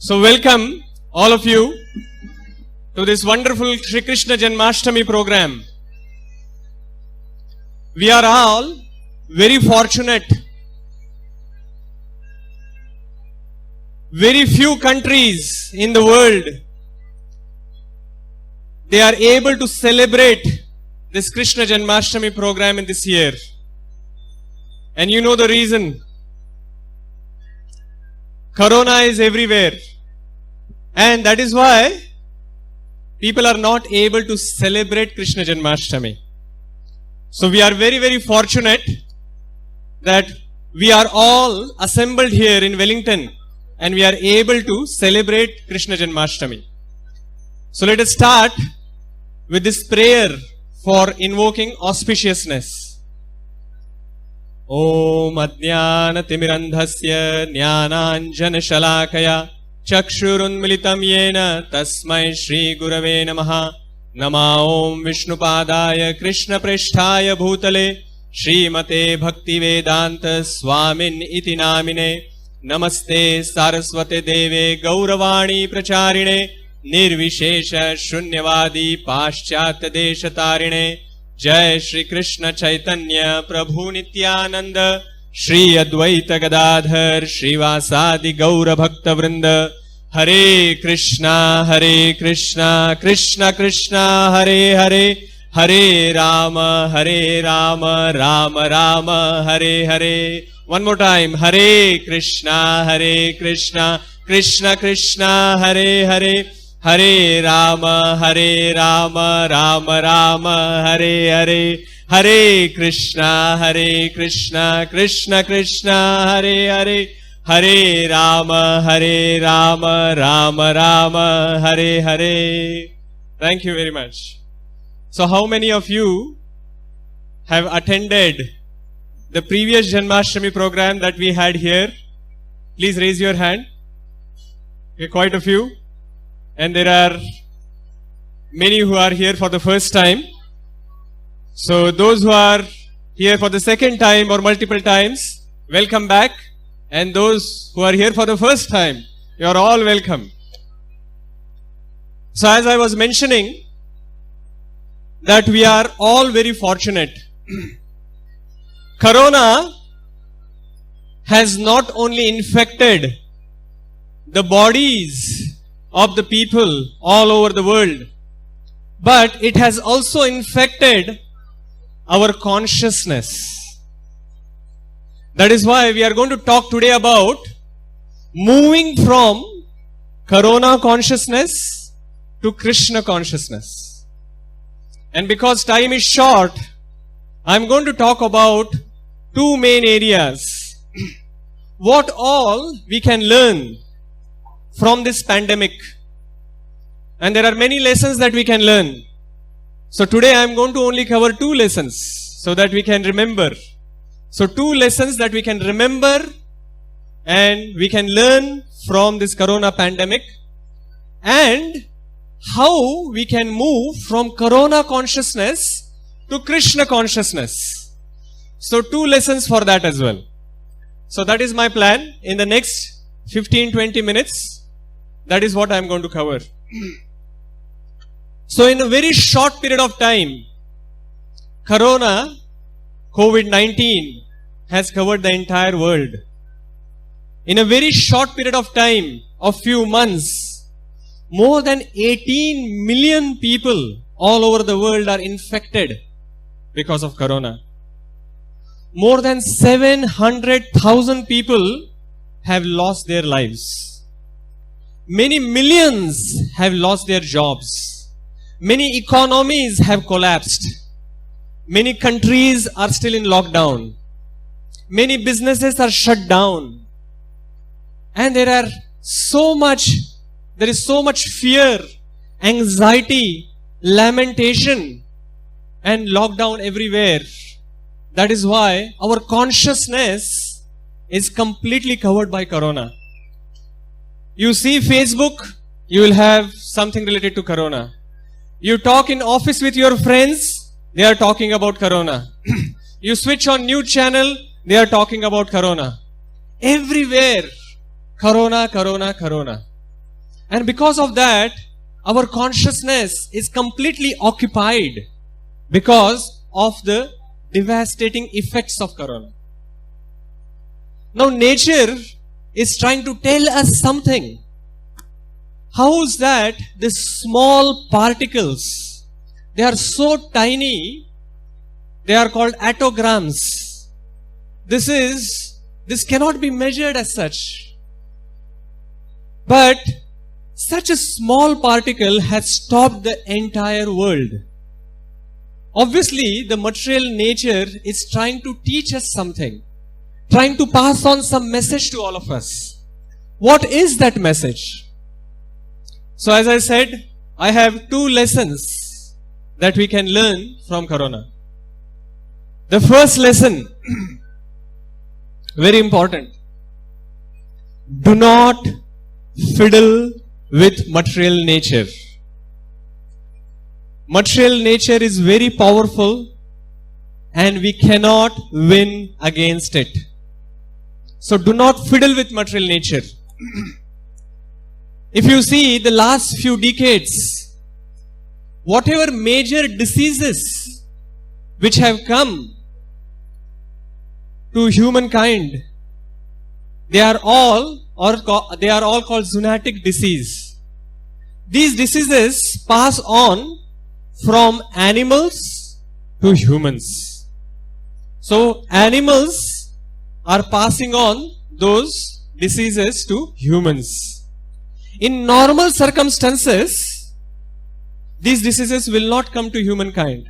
So welcome all of you to this wonderful Shri Krishna Janmashtami program. We are all very fortunate. Very few countries in the world, they are able to celebrate this Krishna Janmashtami program in this year. And you know the reason. Corona is everywhere. And that is why people are not able to celebrate Krishna Janmashtami. So we are very, very fortunate that we are all assembled here in Wellington and we are able to celebrate Krishna Janmashtami. So let us start with this prayer for invoking auspiciousness. Om Adnyana Timirandhasya Jnananjana Shalakaya Chakshurunmilitam Yena Tasmai Shri Gurave Namaha Nama Om Vishnupadaya Krishna Prishtaya Bhutale Srimate Bhakti Vedanta Swamin Iti Namine Namaste Saraswate Deve Gauravani Pracharine Nirvishesha Shunyavadi Paschat Desha Tarine Jai Shri Krishna Chaitanya Prabhu Nityananda Shri Advaita Gadadhar Shrivasadi Gaura Bhakta Vrinda Hare Krishna Krishna Krishna Hare Hare Hare Rama Rama Rama Hare Hare. One more time. Hare Krishna Krishna Krishna Hare Hare Hare Rama Rama Rama Hare Hare. Hare Krishna Krishna Krishna Hare Hare Hare Rama Rama Rama Hare Hare. Thank you very much. So how many of you have attended the previous Janmashtami program that we had here? Please raise your hand. Okay, quite a few. And there are many who are here for the first time. So those who are here for the second time or multiple times, welcome back. And those who are here for the first time, you are all welcome. So as I was mentioning, that we are all very fortunate. Corona has not only infected the bodies of the people all over the world, but it has also infected our consciousness. That is why we are going to talk today about moving from Corona consciousness to Krishna consciousness. And because time is short, I am going to talk about two main areas. What all we can learn from this pandemic. And there are many lessons that we can learn. So today I am going to only cover two lessons so that we can remember. So two lessons that we can remember and we can learn from this Corona pandemic, and how we can move from Corona consciousness to Krishna consciousness. So two lessons for that as well. So that is my plan. In the next 15-20 minutes, that is what I am going to cover. So in a very short period of time, Corona, COVID-19 has covered the entire world. In a very short period of time, of few months, more than 18 million people all over the world are infected because of Corona. More than 700,000 people have lost their lives. Many millions have lost their jobs. Many economies have collapsed. Many countries are still in lockdown. Many businesses are shut down. And there is so much fear, anxiety, lamentation, and lockdown everywhere. That is why our consciousness is completely covered by Corona. You see Facebook, you will have something related to Corona. You talk in office with your friends, they are talking about Corona. You switch on news channel, they are talking about Corona. Everywhere, Corona, Corona, Corona. And because of that, our consciousness is completely occupied because of the devastating effects of corona. Now nature is trying to tell us something. How is that the small particles, they are so tiny, they are called attograms. This cannot be measured as such. But such a small particle has stopped the entire world. Obviously, the material nature is trying to teach us something, trying to pass on some message to all of us. What is that message? So as I said, I have two lessons that we can learn from corona. The first lesson, very important. Do not fiddle with material nature. Material nature is very powerful and we cannot win against it. So do not fiddle with material nature. If you see the last few decades, whatever major diseases which have come to humankind, they are all called zoonotic disease. These diseases pass on from animals to humans. So animals are passing on those diseases to humans. In normal circumstances, these diseases will not come to humankind.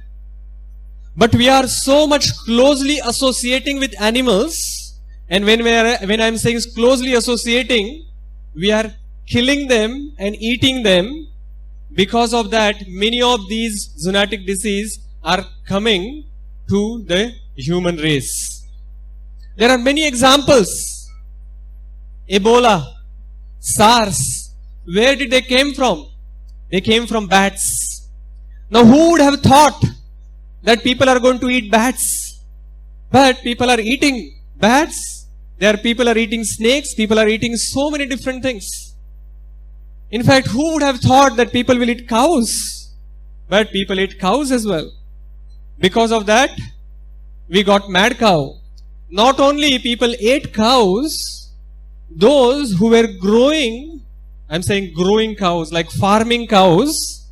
But we are so much closely associating with animals, and when I am saying closely associating, we are killing them and eating them. Because of that, many of these zoonotic diseases are coming to the human race. There are many examples. Ebola, SARS, where did they came from? They came from bats. Now who would have thought that people are going to eat bats? But people are eating bats. People are eating snakes. People are eating so many different things. In fact, who would have thought that people will eat cows? But people eat cows as well. Because of that, we got mad cow. Not only people ate cows, those who were growing cows, like farming cows,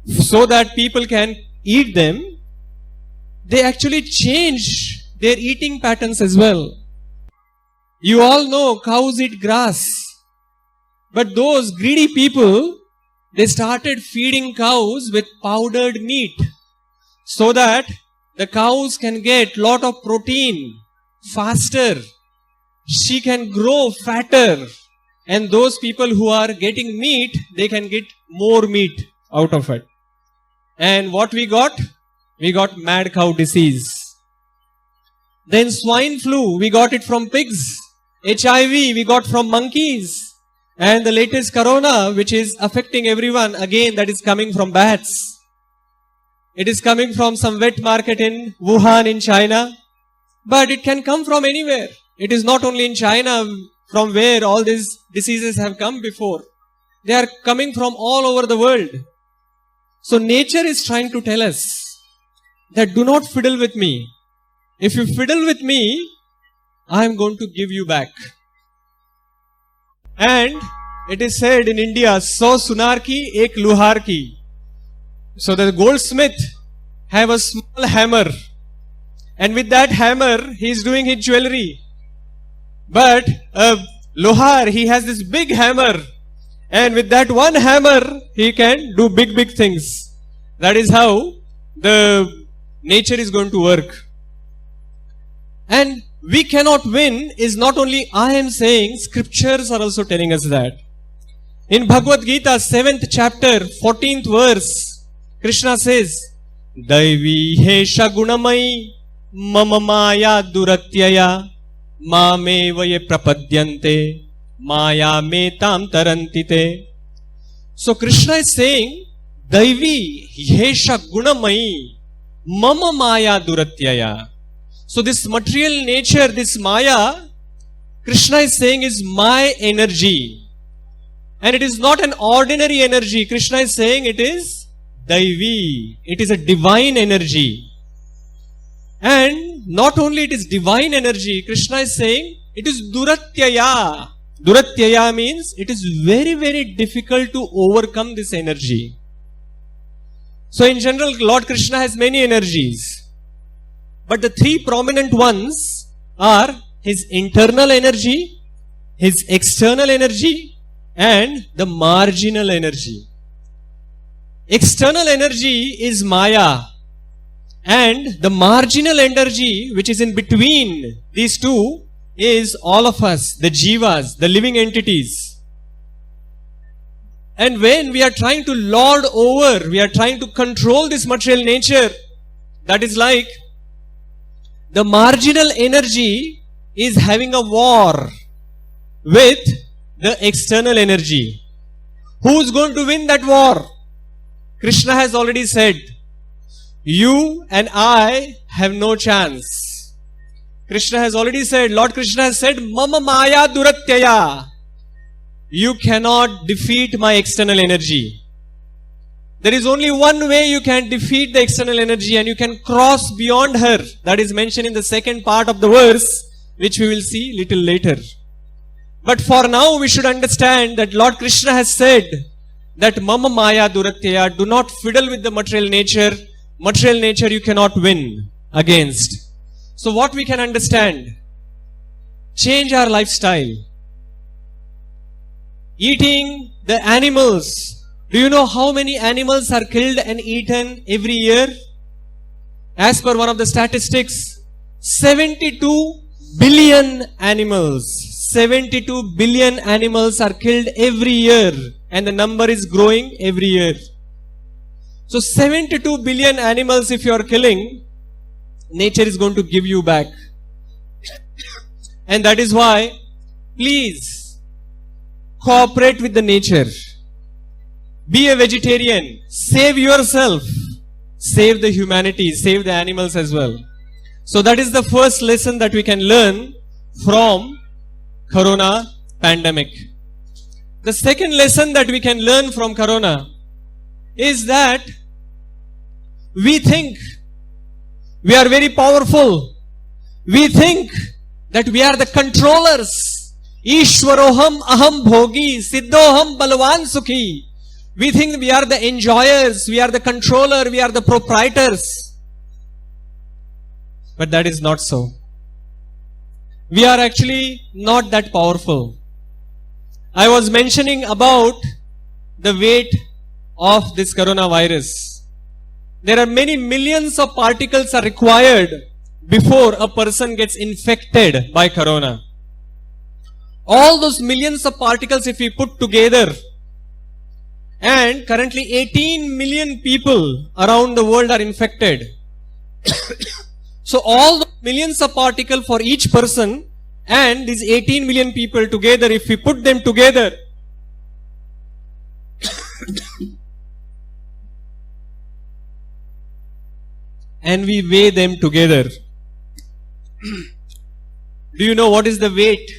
so that people can eat them, they actually change their eating patterns as well. You all know cows eat grass. But those greedy people, they started feeding cows with powdered meat so that the cows can get lot of protein faster. She can grow fatter. And those people who are getting meat, they can get more meat out of it. And what we got? We got mad cow disease. Then swine flu, we got it from pigs. HIV, we got from monkeys. And the latest corona, which is affecting everyone, again, that is coming from bats. It is coming from some wet market in Wuhan in China. But it can come from anywhere. It is not only in China from where all these diseases have come before. They are coming from all over the world. So nature is trying to tell us that do not fiddle with me. If you fiddle with me, I am going to give you back. And it is said in India, "So sunar ki, ek luhar ki." So the goldsmith have a small hammer, and with that hammer he is doing his jewelry. But lohar, he has this big hammer, and with that one hammer he can do big things. That is how the nature is going to work. And we cannot win is not only I am saying, scriptures are also telling us that. In Bhagavad Gita, 7th chapter, 14th verse, Krishna says, Daivi hesha gunamai mama maya duratyaya mame vaye prapadyante maya metam tarantite. So Krishna is saying, Daivi hesha gunamai mama maya duratyaya. So this material nature, this maya, Krishna is saying is my energy. And it is not an ordinary energy. Krishna is saying it is Daivi. It is a divine energy. And not only it is divine energy, Krishna is saying it is Duratyaya. Duratyaya means it is very, very difficult to overcome this energy. So in general, Lord Krishna has many energies. But the three prominent ones are his internal energy, his external energy, and the marginal energy. External energy is Maya, and the marginal energy which is in between these two is all of us, the jivas, the living entities. And when we are trying to lord over, we are trying to control this material nature, that is like the marginal energy is having a war with the external energy. Who is going to win that war? Krishna has already said, you and I have no chance. Krishna has already said, Lord Krishna has said, Mama Maya Duratyaya. You cannot defeat my external energy. There is only one way you can defeat the external energy, and you can cross beyond her. That is mentioned in the second part of the verse, which we will see little later. But for now, we should understand that Lord Krishna has said that Mama Maya Duratyaya, do not fiddle with the material nature. Material nature you cannot win against. So what we can understand? Change our lifestyle. Eating the animals. Do you know how many animals are killed and eaten every year? As per one of the statistics, 72 billion animals. 72 billion animals are killed every year, and the number is growing every year. So 72 billion animals if you are killing, nature is going to give you back. And that is why, please, cooperate with the nature. Be a vegetarian. Save yourself. Save the humanity. Save the animals as well. So that is the first lesson that we can learn from Corona pandemic. The second lesson that we can learn from Corona is that we think we are very powerful. We think that we are the controllers. Ishwaroham aham bhogi siddhoham balwan sukhi. We think we are the enjoyers, we are the controller, we are the proprietors. But that is not so. We are actually not that powerful. I was mentioning about the weight of this coronavirus. There are many millions of particles are required before a person gets infected by corona. All those millions of particles if we put together, and currently 18 million people around the world are infected. So all the millions of particles for each person and these 18 million people together, if we put them together, and we weigh them together, do you know what is the weight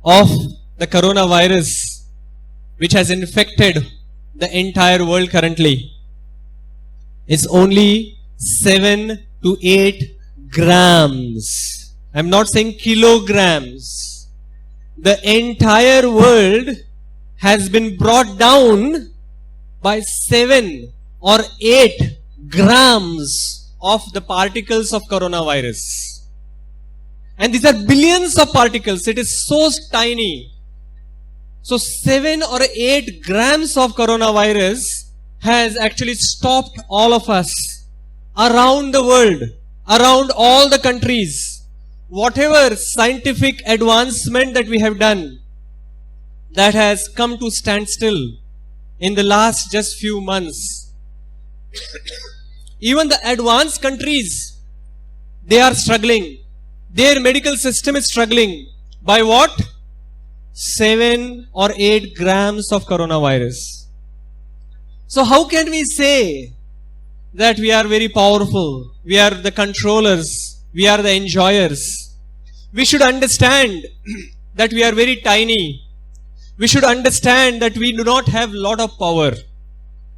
of the coronavirus which has infected the entire world currently? It's only 7 to 8 grams. I'm not saying kilograms. The entire world has been brought down by 7 or 8 grams of the particles of coronavirus. And these are billions of particles. It is so tiny. So 7 or 8 grams of coronavirus has actually stopped all of us around the world, around all the countries. Whatever scientific advancement that we have done, that has come to standstill in the last just few months. Even the advanced countries, they are struggling. Their medical system is struggling. By what? 7 or 8 grams of coronavirus. So how can we say that we are very powerful? We are the controllers. We are the enjoyers. We should understand that we are very tiny. we should understand that we do not have lot of power.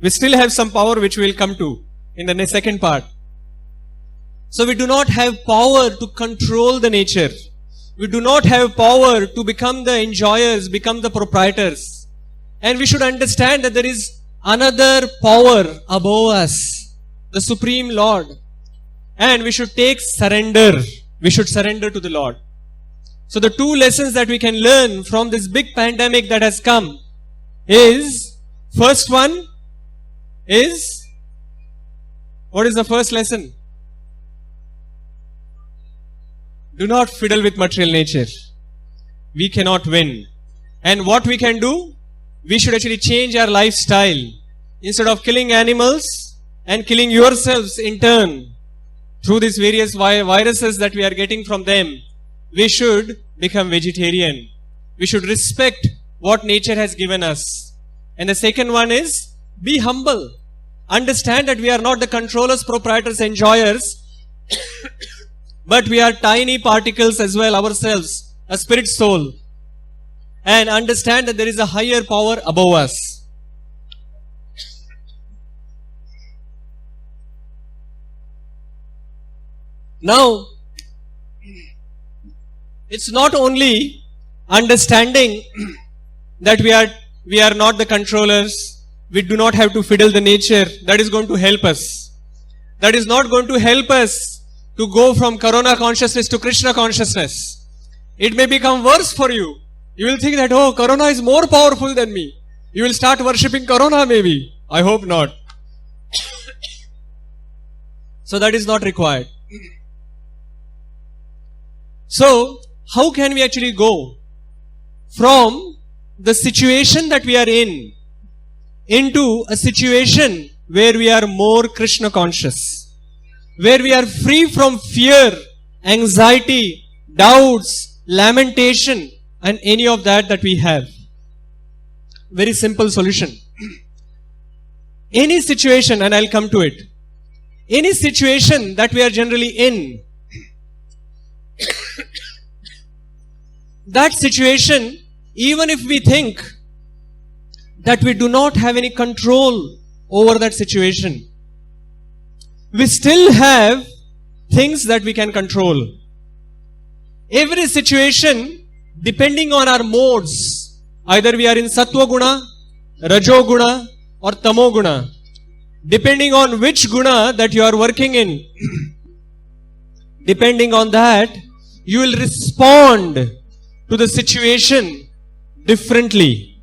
We still have some power which we will come to in the second part. So we do not have power to control the nature. We do not have power to become the enjoyers, become the proprietors. And we should understand that there is another power above us, the Supreme Lord. And we should take surrender. We should surrender to the Lord. So the two lessons that we can learn from this big pandemic that has come is, first one is, what is the first lesson? Do not fiddle with material nature. We cannot win. And what we can do? We should actually change our lifestyle. Instead of killing animals and killing yourselves in turn through these various viruses that we are getting from them, we should become vegetarian. We should respect what nature has given us. And the second one is, be humble. Understand that we are not the controllers, proprietors, enjoyers, but we are tiny particles as well ourselves, a spirit soul. And understand that there is a higher power above us. Now, it's not only understanding that we are not the controllers, we do not have to fiddle the nature, that is going to help us. That is not going to help us to go from Corona consciousness to Krishna consciousness. It may become worse for you. You will think that, oh, Corona is more powerful than me. You will start worshipping Corona maybe. I hope not. So that is not required. So, how can we actually go from the situation that we are in into a situation where we are more Krishna conscious, where we are free from fear, anxiety, doubts, lamentation, and any of that we have? Very simple solution. Any situation, and I'll come to it, any situation that we are generally in, that situation, even if we think that we do not have any control over that situation, we still have things that we can control. Every situation, depending on our modes, either we are in Sattva Guna, Rajo Guna, or Tamo Guna, depending on which Guna that you are working in, depending on that, you will respond to the situation differently.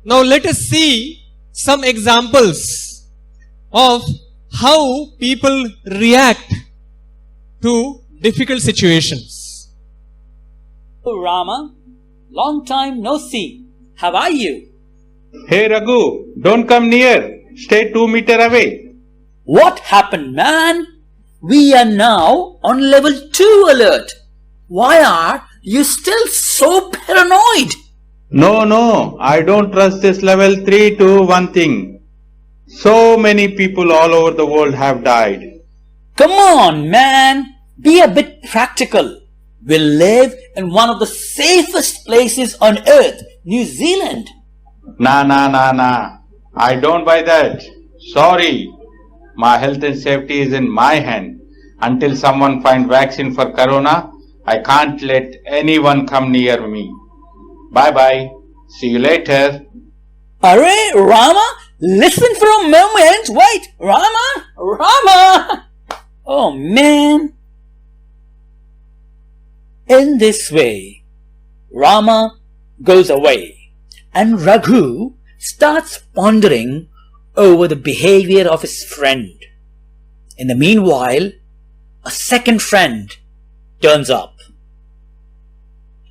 Now let us see some examples of how people react to difficult situations. Oh Rama, long time no see. How are you? Hey Raghu, don't come near. Stay 2 meters away. What happened, man? We are now on level 2 alert. Why are you still so paranoid? No, I don't trust this level 3 to one thing. So many people all over the world have died. Come on, man. Be a bit practical. We live in one of the safest places on earth, New Zealand. Nah. I don't buy that. Sorry. My health and safety is in my hand. Until someone finds vaccine for Corona, I can't let anyone come near me. Bye. See you later. Arey, Rama, listen for a moment. Wait, Rama. Oh man. In this way, Rama goes away and Raghu starts pondering over the behavior of his friend. In the meanwhile, a second friend turns up.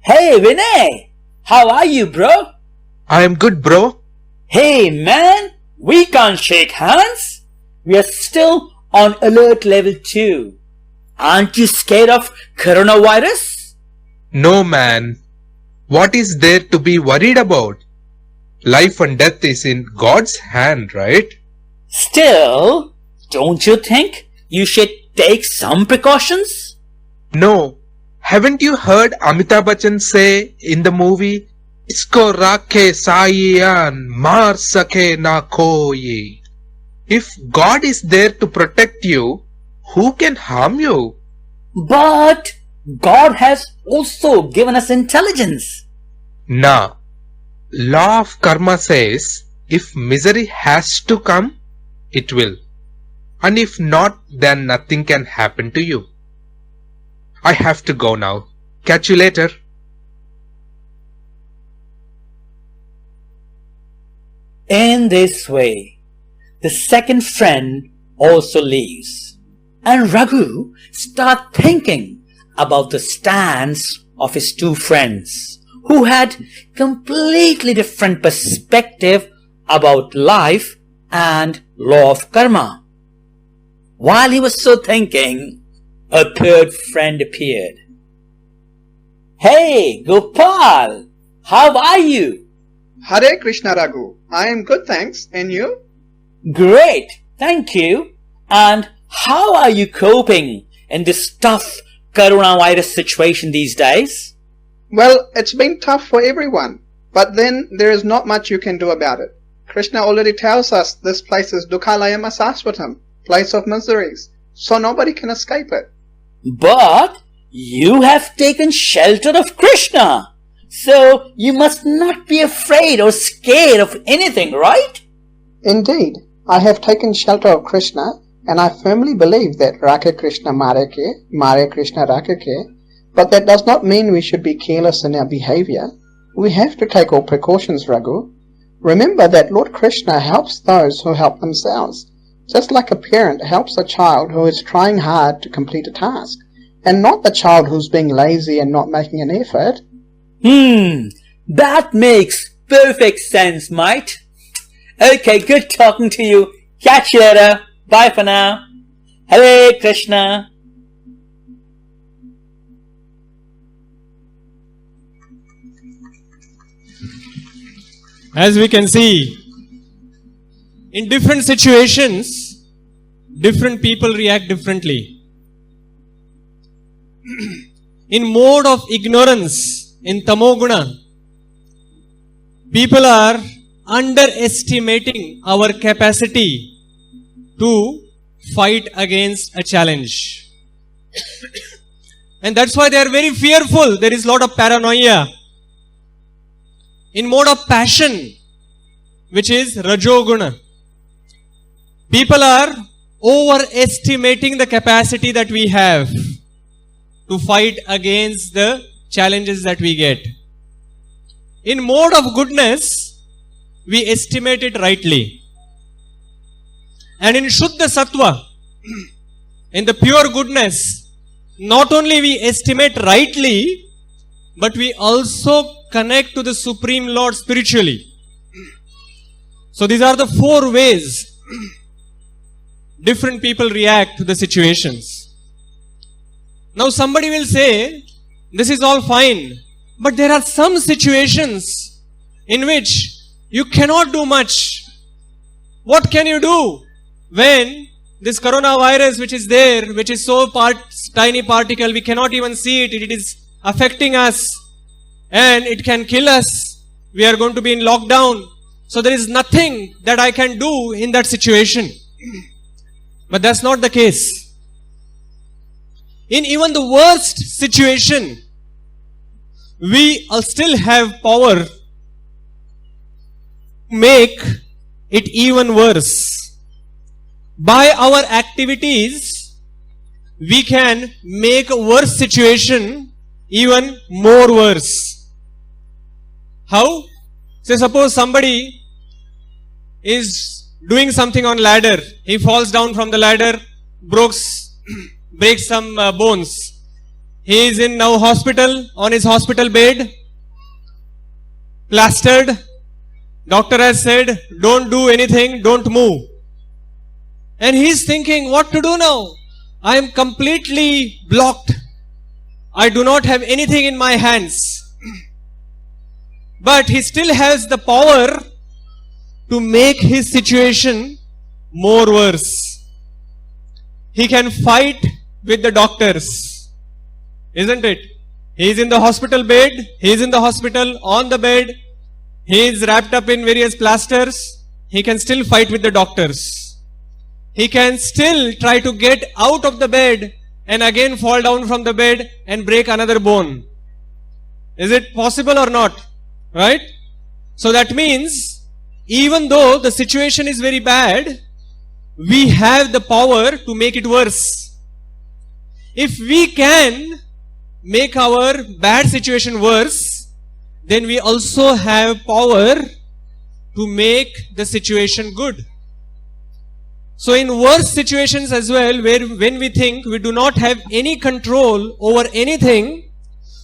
Hey Vinay, how are you, bro? I am good, bro. Hey man, we can't shake hands. We are still on alert level 2. Aren't you scared of coronavirus? No, man. What is there to be worried about? Life and death is in God's hand, right? Still, don't you think you should take some precautions? No. Haven't you heard Amitabh Bachchan say in the movie, Isko rakhe saiyan mar sake na koi. If God is there to protect you, who can harm you? But God has also given us intelligence. Now, law of karma says if misery has to come, it will. And if not, then nothing can happen to you. I have to go now. Catch you later. In this way, the second friend also leaves, and Raghu starts thinking about the stance of his two friends, who had completely different perspective about life and law of karma. While he was so thinking, a third friend appeared. Hey, Gopal, how are you? Hare Krishna Raghu. I am good, thanks. And you? Great, thank you. And how are you coping in this tough coronavirus situation these days? Well, it's been tough for everyone. But then there is not much you can do about it. Krishna already tells us this place is Dukhalayam Asasvatam, place of miseries. So nobody can escape it. But you have taken shelter of Krishna. So you must not be afraid or scared of anything, right? Indeed, I have taken shelter of Krishna, and I firmly believe that Rakhe Krishna Mare Krishna Rakhe, but that does not mean we should be careless in our behavior. We have to take all precautions, Raghu. Remember that Lord Krishna helps those who help themselves, just like a parent helps a child who is trying hard to complete a task, and not the child who's being lazy and not making an effort. That makes perfect sense, mate. Okay, good talking to you. Catch you later. Bye for now. Hare Krishna. As we can see, in different situations, different people react differently. In mode of ignorance, in Tamoguna, people are underestimating our capacity to fight against a challenge. And that's why they are very fearful. There is a lot of paranoia. In mode of passion, which is Rajoguna, people are overestimating the capacity that we have to fight against the challenges that we get. In mode of goodness, we estimate it rightly. And in Shuddha Sattva, in the pure goodness, not only we estimate rightly, but we also connect to the Supreme Lord spiritually. So these are the 4 ways different people react to the situations. Now somebody will say, this is all fine, but there are some situations in which you cannot do much. What can you do when this coronavirus which is there, which is so tiny particle, we cannot even see it, it is affecting us and it can kill us. We are going to be in lockdown. So there is nothing that I can do in that situation. But that's not the case. In even the worst situation, we still have power to make it even worse. By our activities, we can make a worse situation even more worse. How? Say suppose somebody is doing something on ladder. He falls down from the ladder, breaks some bones. He is in now hospital, on his hospital bed, plastered. Doctor has said, don't do anything, don't move. And he is thinking, what to do now? I am completely blocked. I do not have anything in my hands. But he still has the power to make his situation more worse. He can fight with the doctors, isn't it? He is in the hospital bed. He is in the hospital on the bed. He is wrapped up in various plasters. He can still fight with the doctors. He can still try to get out of the bed and again fall down from the bed and break another bone. Is it possible or not? Right? So that means, even though the situation is very bad, we have the power to make it worse. If we can make our bad situation worse, then we also have power to make the situation good. So in worse situations as well, when we think we do not have any control over anything,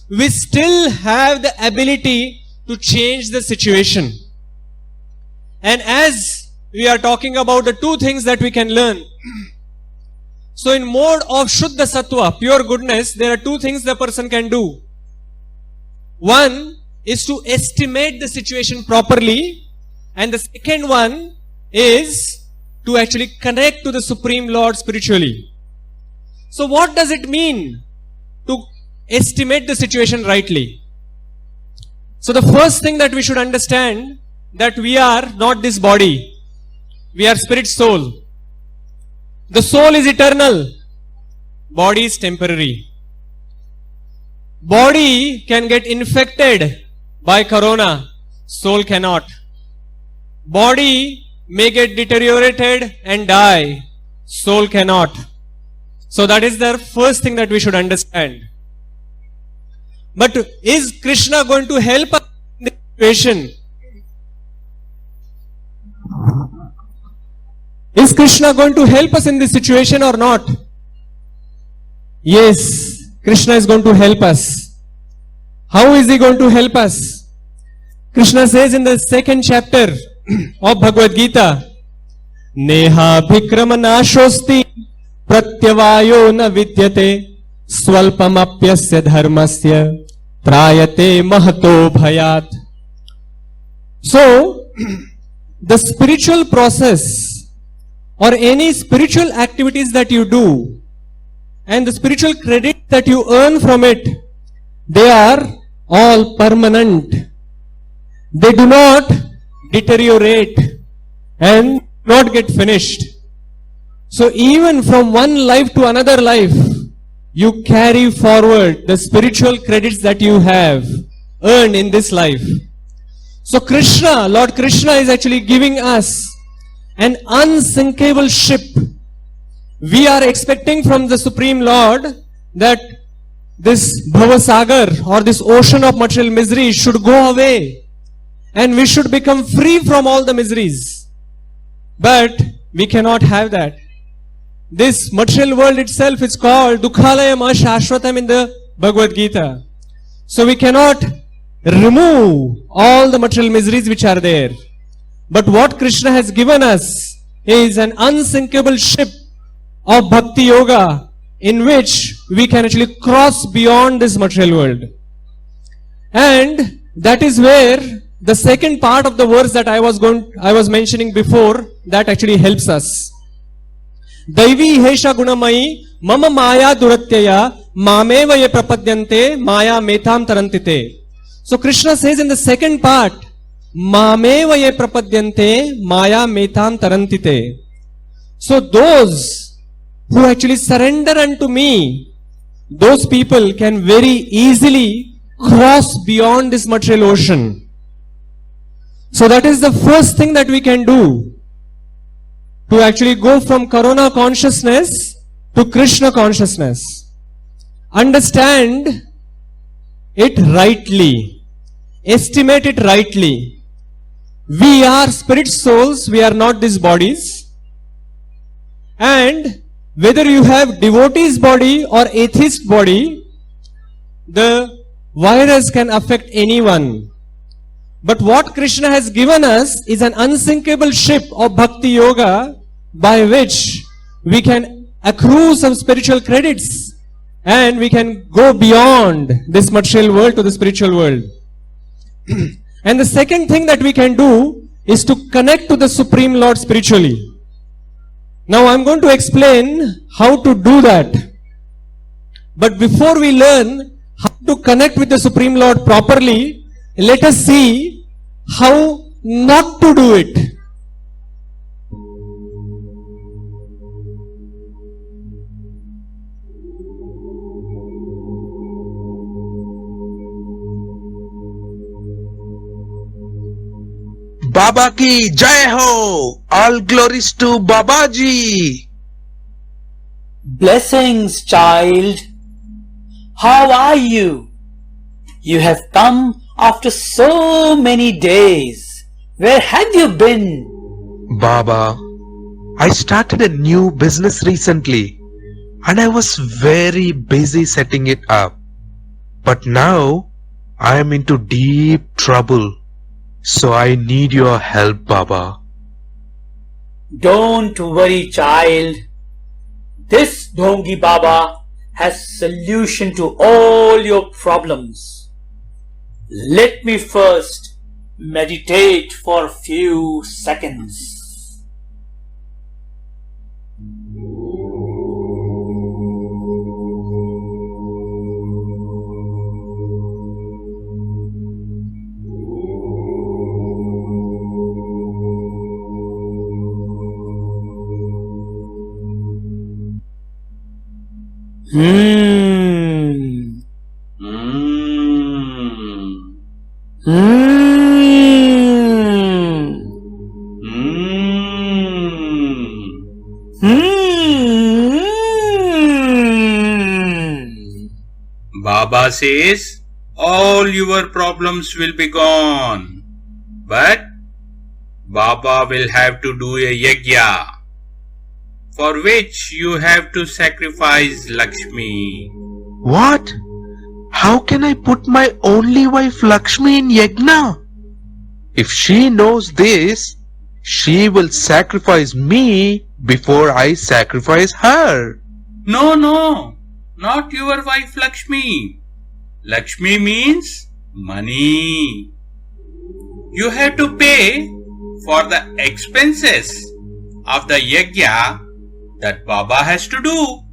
we still have the ability to change the situation. And as we are talking about the two things that we can learn, so in mode of Shuddha Sattva, pure goodness, there are two things the person can do. One is to estimate the situation properly, and the second one is to actually connect to the Supreme Lord spiritually. So what does it mean to estimate the situation rightly? So the first thing that we should understand, that we are not this body. We are spirit soul. The soul is eternal. Body is temporary. Body can get infected by corona. Soul cannot. Body may get deteriorated and die. Soul cannot. So that is the first thing that we should understand. But is Krishna going to help us in this situation? Is Krishna going to help us in this situation or not? Yes, Krishna is going to help us. How is he going to help us? Krishna says in the second chapter of Bhagavad Gita, Neha bhikrama nashosti pratyavayo na vidyate swalpamapyasya dharmasya trayate mahato bhayat. So, the spiritual process or any spiritual activities that you do and the spiritual credit that you earn from it, they are all permanent. They do not deteriorate and not get finished. So even from one life to another life, you carry forward the spiritual credits that you have earned in this life. So Krishna, Lord Krishna is actually giving us an unsinkable ship. We are expecting from the Supreme Lord that this Bhavasagar or this ocean of material misery should go away and we should become free from all the miseries. But we cannot have that. This material world itself is called Dukhalayam Ashashvatam in the Bhagavad Gita. So we cannot remove all the material miseries which are there. But what Krishna has given us is an unsinkable ship of Bhakti Yoga in which we can actually cross beyond this material world. And that is where the second part of the verse that I was mentioning before, that actually helps us. Daivi hesha gunamai mama maya duratyaya mameva ye prapadyante maya metam tarantite. So Krishna says in the second part, Mameva ye prapadyante maya metam tarantite. So those who actually surrender unto me, those people can very easily cross beyond this material ocean. So that is the first thing that we can do to actually go from Corona consciousness to Krishna consciousness. Understand it rightly. Estimate it rightly. We are spirit souls, we are not these bodies. And whether you have devotee's body or atheist body, the virus can affect anyone. But what Krishna has given us is an unsinkable ship of Bhakti Yoga by which we can accrue some spiritual credits and we can go beyond this material world to the spiritual world. And the second thing that we can do is to connect to the Supreme Lord spiritually. Now I'm going to explain how to do that. But before we learn how to connect with the Supreme Lord properly, let us see how not to do it. Baba ki jai ho! All glories to Babaji! Blessings, child. How are you? You have come after so many days. Where have you been? Baba, I started a new business recently and I was very busy setting it up. But now I am into deep trouble. So I need your help, Baba. Don't worry, child. This Dhongi Baba has solution to all your problems. Let me first meditate for a few seconds. Hmm. Baba says all your problems will be gone. But Baba will have to do a yajna, for which you have to sacrifice Lakshmi. What? How can I put my only wife Lakshmi in Yagna? If she knows this, she will sacrifice me before I sacrifice her. No, not your wife Lakshmi. Lakshmi means money. You have to pay for the expenses of the yajna that Baba has to do.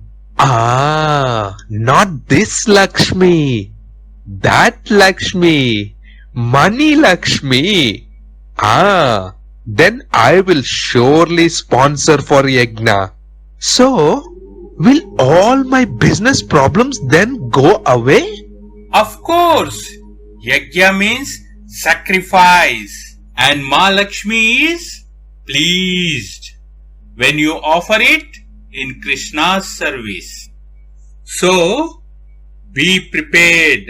Ah, not this Lakshmi. That Lakshmi. Money Lakshmi. Ah, then I will surely sponsor for Yagna. So, will all my business problems then go away? Of course, yajna means sacrifice, and Ma Lakshmi is pleased when you offer it in Krishna's service. So, be prepared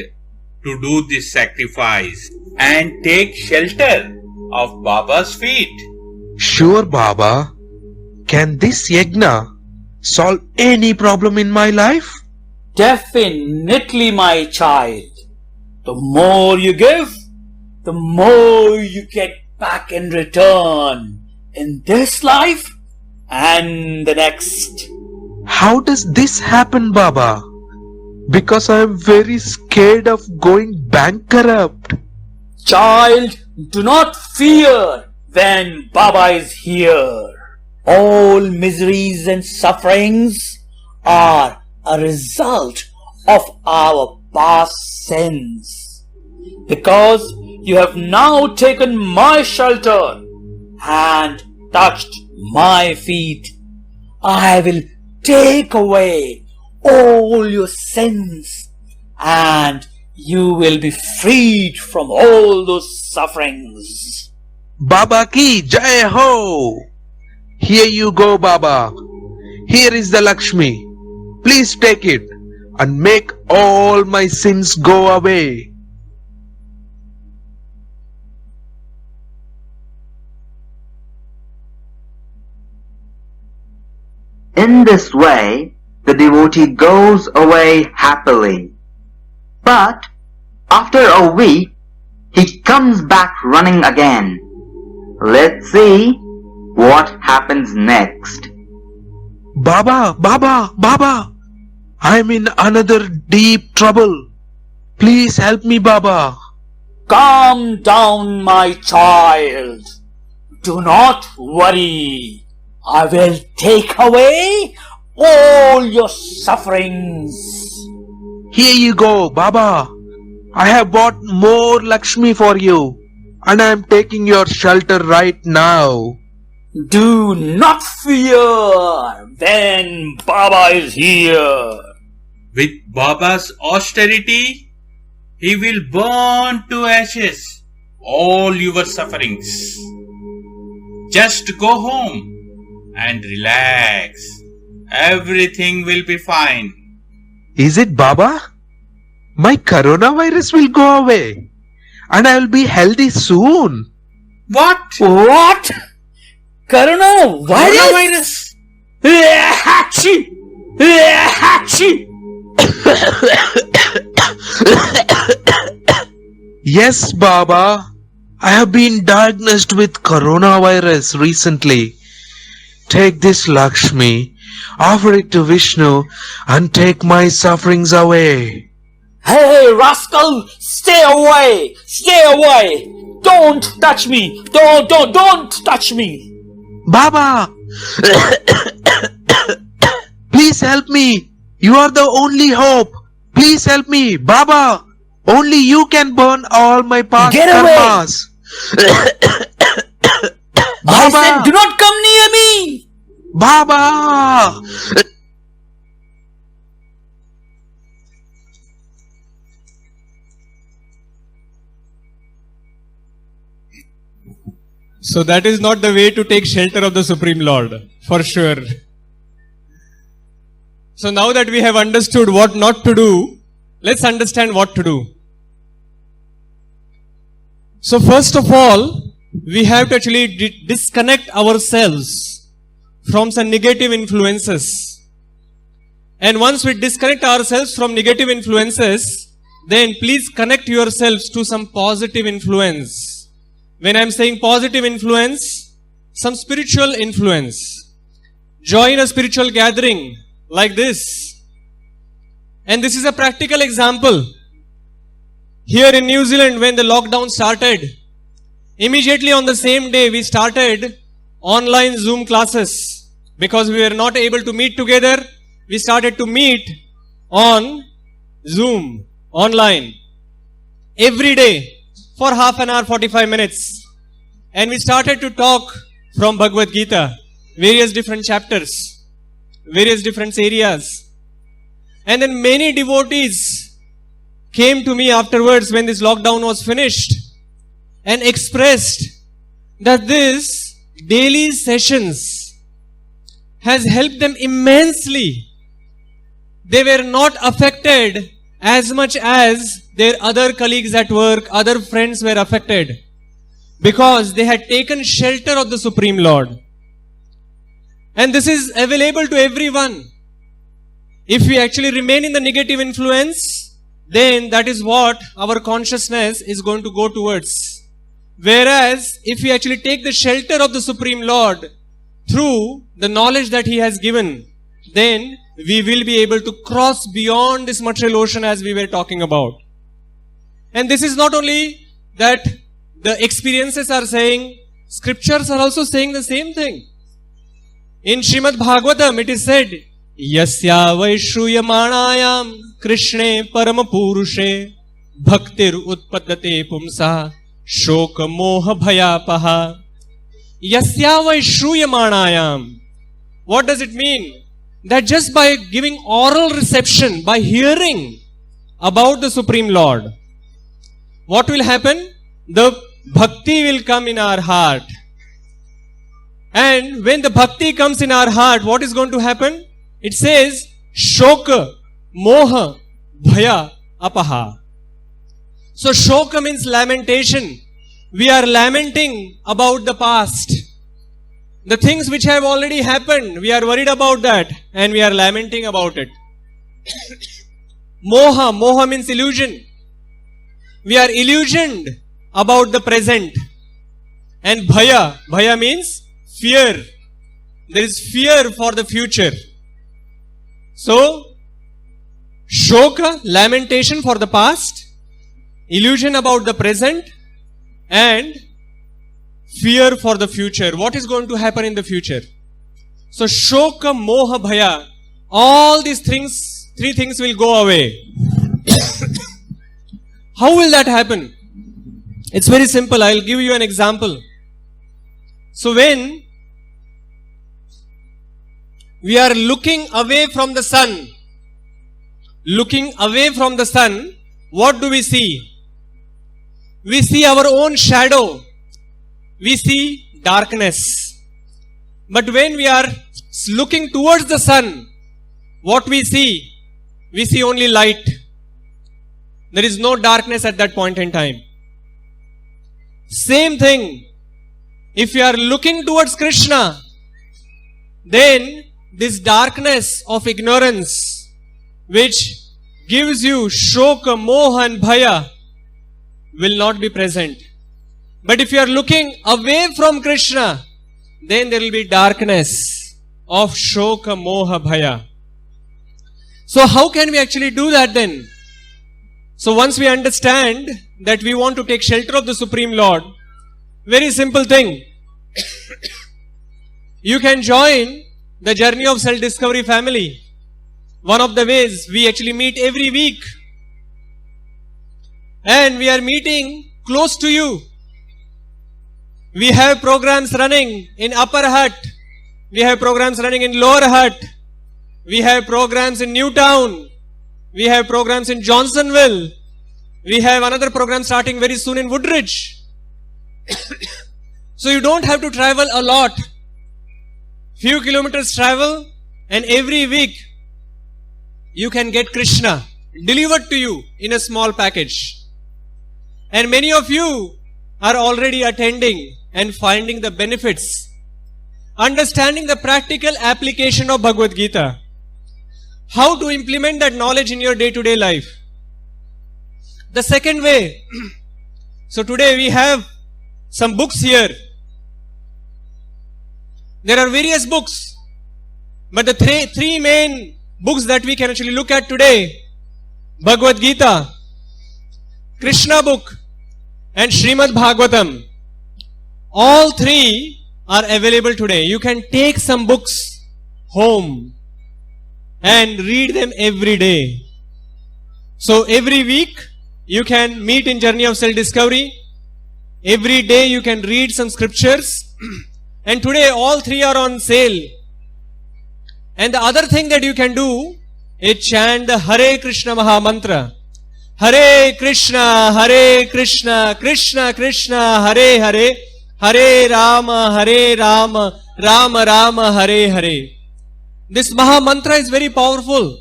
to do this sacrifice and take shelter of Baba's feet. Sure, Baba. Can this Yagna solve any problem in my life? Definitely, my child. The more you give, the more you get back in return in this life and the next. How does this happen, Baba? Because I am very scared of going bankrupt. Child, do not fear when Baba is here. All miseries and sufferings are a result of our past sins. Because you have now taken my shelter and touched my feet, I will take away all your sins and you will be freed from all those sufferings. Baba ki jai ho! Here you go, Baba. Here is the Lakshmi. Please take it and make all my sins go away. In this way, the devotee goes away happily. But after a week, he comes back running again. Let's see what happens next. Baba, Baba, Baba. I am in another deep trouble. Please help me, Baba. Calm down, my child. Do not worry. I will take away all your sufferings. Here you go, Baba. I have bought more Lakshmi for you, and I am taking your shelter right now. Do not fear when Baba is here. With Baba's austerity, he will burn to ashes all your sufferings. Just go home and relax. Everything will be fine. Is it, Baba? My coronavirus will go away, and I will be healthy soon. What? What? Coronavirus? Achoo! Achoo! Yes, Baba. I have been diagnosed with coronavirus recently. Take this Lakshmi, offer it to Vishnu, and take my sufferings away. Hey, rascal! Stay away! Stay away! Don't touch me! Don't touch me! Baba! Please help me! You are the only hope! Please help me! Baba! Only you can burn all my past Get away! karmas! I said, Baba! do not come near me! Baba! So that is not the way to take shelter of the Supreme Lord, for sure. So now that we have understood what not to do, let's understand what to do. So first of all, we have to actually disconnect ourselves from some negative influences. And once we disconnect ourselves from negative influences, then please connect yourselves to some positive influence. When I am saying positive influence, some spiritual influence. Join a spiritual gathering like this. And this is a practical example. Here in New Zealand, when the lockdown started, immediately on the same day we started online Zoom classes. Because we were not able to meet together, we started to meet on Zoom, online, every day for half an hour, 45 minutes. And we started to talk from Bhagavad Gita, various different chapters, various different areas. And then many devotees came to me afterwards when this lockdown was finished and expressed that this daily sessions has helped them immensely. They were not affected as much as their other colleagues at work, other friends were affected, because they had taken shelter of the Supreme Lord. And this is available to everyone. If we actually remain in the negative influence, then that is what our consciousness is going to go towards. Whereas, if we actually take the shelter of the Supreme Lord through the knowledge that He has given, then we will be able to cross beyond this material ocean as we were talking about. And this is not only that the experiences are saying, scriptures are also saying the same thing. In Srimad Bhagavatam it is said, Yasya vaishruyamanayam Krishne paramapurushe bhaktir utpadate pumsa shoka moha bhayapaha. Yasya vaishruyamanayam. What does it mean? That just by giving oral reception, by hearing about the Supreme Lord, what will happen? The bhakti will come in our heart. And when the bhakti comes in our heart, what is going to happen? It says, shoka, moha, bhaya, apaha. So shoka means lamentation. We are lamenting about the past. The things which have already happened, we are worried about that and we are lamenting about it. Moha, moha means illusion. We are illusioned about the present. And bhaya, bhaya means fear. There is fear for the future. So, shoka, lamentation for the past, illusion about the present, and fear for the future. What is going to happen in the future? So, shoka, moha, bhaya, all these things, three things will go away. How will that happen? It's very simple. I'll give you an example. So when we are looking away from the sun, what do we see? We see our own shadow. We see darkness. But when we are looking towards the sun, what we see? We see only light. There is no darkness at that point in time. Same thing. If you are looking towards Krishna, then this darkness of ignorance, which gives you shoka, moha and bhaya, will not be present. But if you are looking away from Krishna, then there will be darkness of shoka, moha, bhaya. So how can we actually do that then? So once we understand that we want to take shelter of the Supreme Lord, very simple thing. You can join the Journey of Self-Discovery family. One of the ways, we actually meet every week. And we are meeting close to you. We have programs running in Upper Hutt. We have programs running in Lower Hutt. We have programs in Newtown. We have programs in Johnsonville. We have another program starting very soon in Woodridge. So you don't have to travel a lot. Few kilometers travel, and every week you can get Krishna delivered to you in a small package. And many of you are already attending and finding the benefits, understanding the practical application of Bhagavad Gita, how to implement that knowledge in your day-to-day life. The second way, so today we have some books here. There are various books, but the three main books that we can actually look at today, Bhagavad Gita, Krishna book, and Srimad Bhagavatam, all three are available today. You can take some books home and read them every day. So every week you can meet in Journey of Self-Discovery. Every day you can read some scriptures. And today all three are on sale. And the other thing that you can do is chant the Hare Krishna Maha Mantra. Hare Krishna, Krishna Krishna, Hare Hare, Hare Rama, Rama Rama, Hare Hare. This Maha Mantra is very powerful.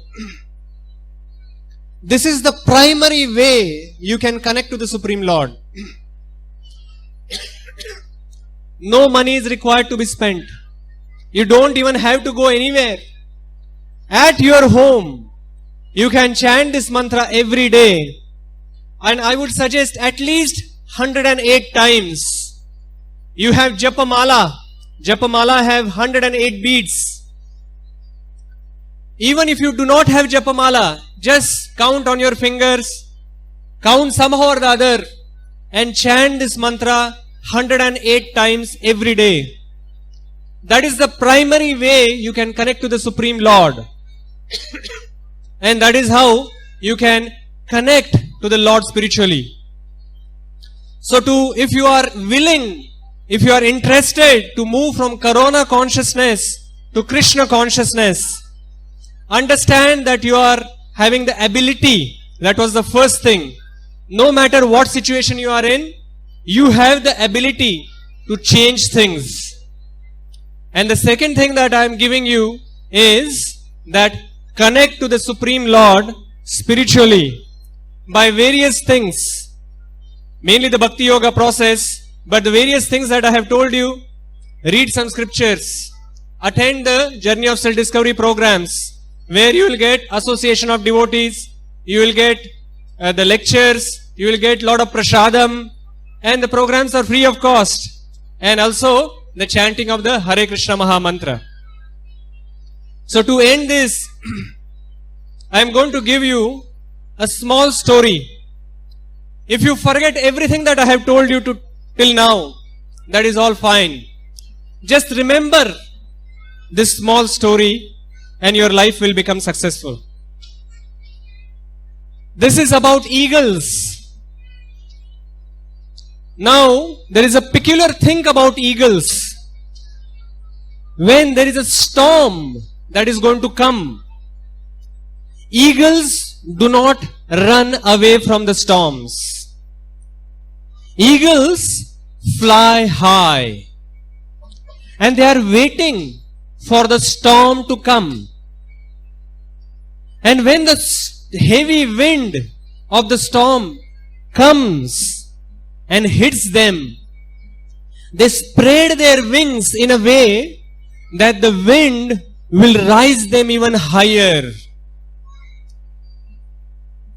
This is the primary way you can connect to the Supreme Lord. No money is required to be spent. You don't even have to go anywhere. At your home, you can chant this mantra every day. And I would suggest at least 108 times. You have Japamala. Japamala have 108 beads. Even if you do not have Japamala, just count on your fingers, count somehow or the other, and chant this mantra 108 times every day. That is the primary way you can connect to the Supreme Lord. And that is how you can connect to the Lord spiritually. So if you are willing, if you are interested to move from Corona consciousness to Krishna consciousness, understand that you are having the ability. That was the first thing. No matter what situation you are in, you have the ability to change things. And the second thing that I am giving you is that connect to the Supreme Lord spiritually by various things. Mainly the Bhakti Yoga process, but the various things that I have told you. Read some scriptures. Attend the Journey of Self-Discovery programs, where you will get association of devotees, you will get the lectures, you will get lot of prasadam, and the programs are free of cost. And also the chanting of the Hare Krishna Maha Mantra. So to end this, I am going to give you a small story. If you forget everything that I have told you till now, that is all fine. Just remember this small story and your life will become successful. This is about eagles. Now, there is a peculiar thing about eagles. When there is a storm that is going to come, eagles do not run away from the storms. Eagles fly high and they are waiting for the storm to come. And when the heavy wind of the storm comes and hits them, they spread their wings in a way that the wind will rise them even higher.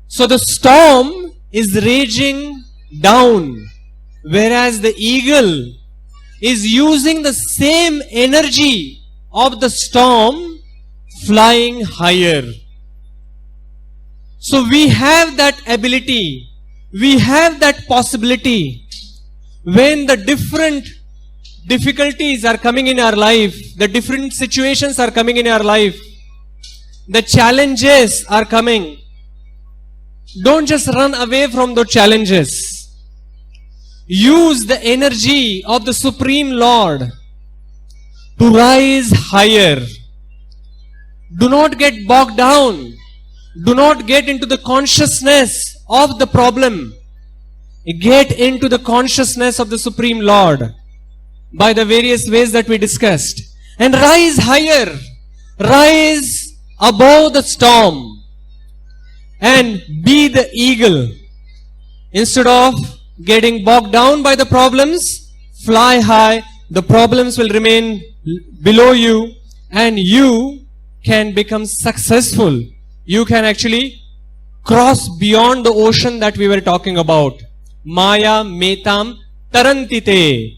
So the storm is raging down, whereas the eagle is using the same energy of the storm flying higher. So we have that ability, we have that possibility. When the different difficulties are coming in our life, the different situations are coming in our life, the challenges are coming, don't just run away from those challenges. Use the energy of the Supreme Lord to rise higher. Do not get bogged down. Do not get into the consciousness of the problem. Get into the consciousness of the Supreme Lord by the various ways that we discussed. And rise higher. Rise above the storm. And be the eagle. Instead of getting bogged down by the problems, fly high. The problems will remain below you and you can become successful. You can actually cross beyond the ocean that we were talking about. Maya metam tarantite.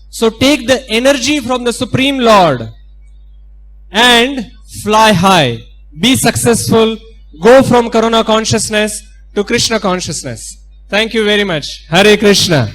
So take the energy from the Supreme Lord and fly high. Be successful. Go from Karuna consciousness to Krishna consciousness. Thank you very much. Hare Krishna.